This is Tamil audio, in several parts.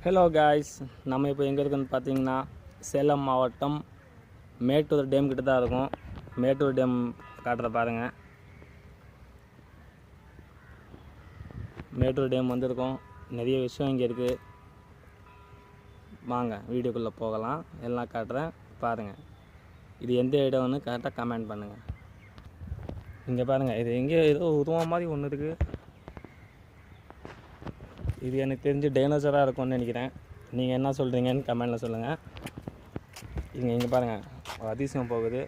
ஹலோ காய்ஸ், நம்ம இப்போ எங்கே இருக்குன்னு பார்த்தீங்கன்னா சேலம் மாவட்டம் மேட்டூர் டேம் கிட்ட தான் இருக்கும். மேட்டூர் டேம் காட்டுற பாருங்கள். மேட்டூர் டேம் வந்திருக்கோம். நிறைய விஷயம் இங்கே இருக்குது. வாங்க வீடியோக்குள்ளே போகலாம். எல்லாம் காட்டுறேன் பாருங்கள். இது எந்த இடம்னு கரெக்டாக கமெண்ட் பண்ணுங்கள். இங்கே பாருங்கள், இது எங்கே ஏதோ உருவம் மாதிரி ஒன்று இருக்குது. இது எனக்கு தெரிஞ்சு டைனோசராக இருக்கும்னு நினைக்கிறேன். நீங்கள் என்ன சொல்கிறீங்கன்னு கமெண்டில் சொல்லுங்கள். இங்கே பாருங்கள், அதிசயம் போகுது.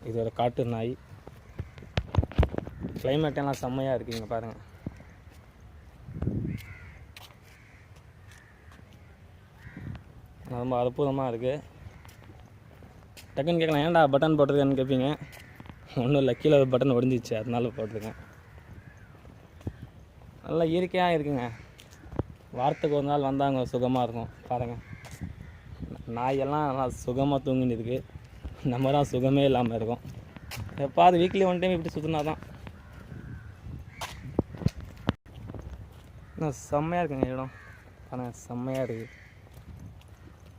இது ஒரு காட்டு நாய். கிளைமேட்டெல்லாம் செம்மையாக இருக்குது. இங்கே பாருங்கள், ரொம்ப அற்புதமாக இருக்குது. டக்குன்னு கேட்கலாம், ஏன்டா பட்டன் போட்டிருக்கேன்னு கேட்பீங்க. ஒன்றும் இல்லை, கீழே பட்டன் ஒடிஞ்சிச்சு, அதனால போட்டிருக்கேன். நல்லா இயற்கையாக இருக்குங்க. வாரத்துக்கு ஒரு நாள் வந்தாங்க சுகமாக இருக்கும். பாருங்கள், நாயெல்லாம் நல்லா சுகமாக தூங்கின்னு இருக்குது. நம்ம தான் சுகமே இல்லாமல் இருக்கும். எப்பாவது வீக்லி ஒன் டைம் இப்படி சுற்றினா தான். இன்னும் செம்மையாக இருக்குங்க இடம். பாருங்கள், செம்மையாக இருக்குது.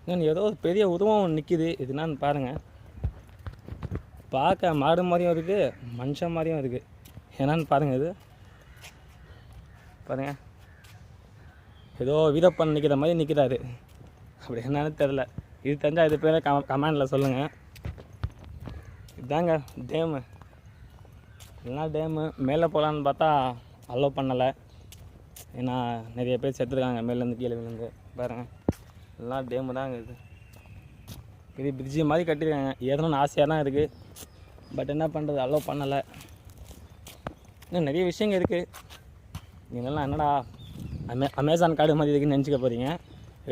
இன்னும் ஏதோ ஒரு பெரிய உருவம் நிற்கிது. இது என்னன்னு பாருங்கள். பார்க்க மாடு மாதிரியும் இருக்குது, மனுஷன் மாதிரியும் இருக்குது. என்னன்னு பாருங்கள். இது பாருங்கள், ஏதோ வீரப்பன் நிற்கிற மாதிரி நிற்கிறாரு. அப்படி என்னன்னு தெரில. இது தெரிஞ்சால் இது பேர் கமெண்டில் சொல்லுங்கள். இதுதாங்க டேமு. எல்லாம் டேமு. மேலே போகலான்னு பார்த்தா அலோவ் பண்ணலை. ஏன்னா நிறைய பேர் செத்துருக்காங்க மேலேருந்து கீழே விழுந்து. பாருங்கள், எல்லாம் டேமு தாங்க. இது பிரிட்ஜு மாதிரி கட்டியிருக்காங்க. ஏறணும்னு ஆசையாக தான் இருக்குது. பட் என்ன பண்ணுறது, அலோவ் பண்ணலை. இன்னும் நிறைய விஷயங்கள் இருக்குது. நீங்கள்லாம் என்னடா அமேசான் காடு மாதிரி இருக்குன்னு நினச்சிக்க போகிறீங்க.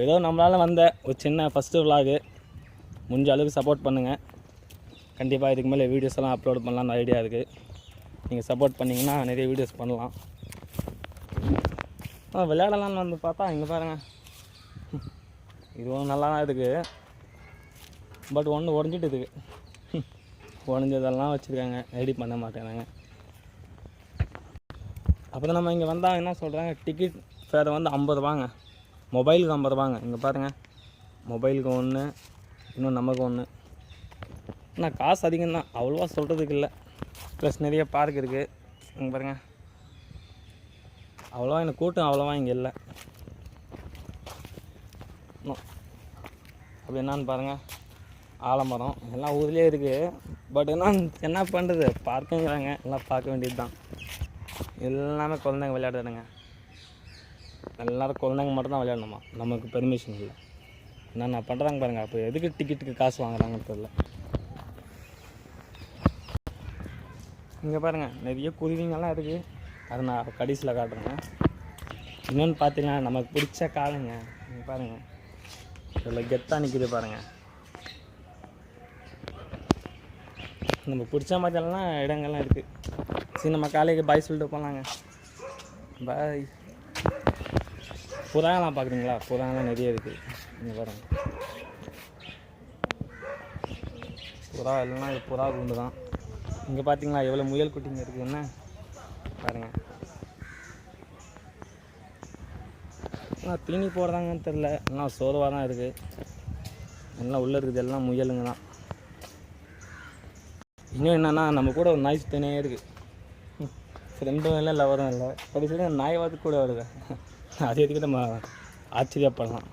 ஏதோ நம்மளால் வந்த ஒரு சின்ன ஃபஸ்ட்டு விலாகு. முடிஞ்ச அளவுக்கு சப்போர்ட் பண்ணுங்கள். கண்டிப்பாக இதுக்கு மேலே வீடியோஸ் எல்லாம் அப்லோட் பண்ணலான்னு ஐடியா இருக்குது. நீங்கள் சப்போர்ட் பண்ணிங்கன்னா நிறைய வீடியோஸ் பண்ணலாம். விளையாடலான்னு வந்து பார்த்தா இங்கே பாருங்கள், இதுவும் நல்லா தான் இருக்குது. பட் ஒன்று உடஞ்சிட்டு இருக்குது. உடஞ்சதெல்லாம் வச்சுருக்காங்க, ரெடி பண்ண மாட்டேங்கிறாங்க. அப்புறம் நம்ம இங்கே வந்தால் என்ன சொல்கிறாங்க, டிக்கெட் ஃபேரை வந்து 50 ரூபாங்க. மொபைலுக்கு 50 ரூபாங்க. இங்கே பாருங்கள், மொபைலுக்கு ஒன்று, இன்னும் நமக்கு ஒன்று. ஆனால் காசு அதிகம் தான், அவ்வளோவா சொல்கிறதுக்கு இல்லை. ப்ளஸ் நிறைய பார்க் இருக்குது. இங்கே பாருங்கள், அவ்வளோவா எனக்கு கூட்டம் அவ்வளோவா இங்கே இல்லை. அப்படி என்னான்னு பாருங்கள், ஆலமரம் எல்லாம் ஊர்லேயே இருக்குது. பட் என்ன பண்ணுறது, பார்க்குங்கிறாங்க. எல்லாம் பார்க்க வேண்டியது தான். எல்லாமே குழந்தைங்க விளையாடுறாங்க. எல்லோரும் குழந்தைங்க மட்டும்தான் விளையாடணுமா, நமக்கு பெர்மிஷன் இல்லை. என்னென்ன பண்ணுறாங்க பாருங்கள். அப்போ எதுக்கு டிக்கெட்டுக்கு காசு வாங்குறாங்கன்னு தெரியல. இங்கே பாருங்கள், நிறைய குருவிங்கெல்லாம் இருக்குது. அதை நான் கடைசியில் காட்டுறேங்க. இன்னொன்று பார்த்தீங்கன்னா நமக்கு பிடிச்ச காலுங்க. இங்கே பாருங்கள், இதில் கெத்தாக நிற்கிது பாருங்கள். நம்ம பிடிச்ச மாதிரிலாம் இடங்கள்லாம் இருக்குது. சரி, நம்ம காலைக்கு பாய் சொல்லிட்டு போகலாங்க. பாய். புறாங்கலாம் பார்க்குறீங்களா? புறாங்கலாம் நிறைய இருக்குது. இங்கே பாருங்கள், புறா எல்லாம் இது புறா குண்டு தான். இங்கே பார்த்தீங்களா எவ்வளோ முயல் குட்டிங்க இருக்குதுன்னு பாருங்கள். ஆனால் தீனி போடுறாங்கன்னு தெரில, எல்லாம் சோர்வாக தான் இருக்குது. எல்லாம் உள்ளே இருக்குது, எல்லாம் முயலுங்க தான். இன்னும் என்னென்னா, நம்ம கூட ஒரு நாய் சுத்தனே இருக்குது. ஃப்ரெண்டும் இல்லை, லவரும் இல்லை. கடைசியில் நாய் வாத்து கூட வருது. அது எதுக்கு நம்ம ஆச்சரியப்படலாம்.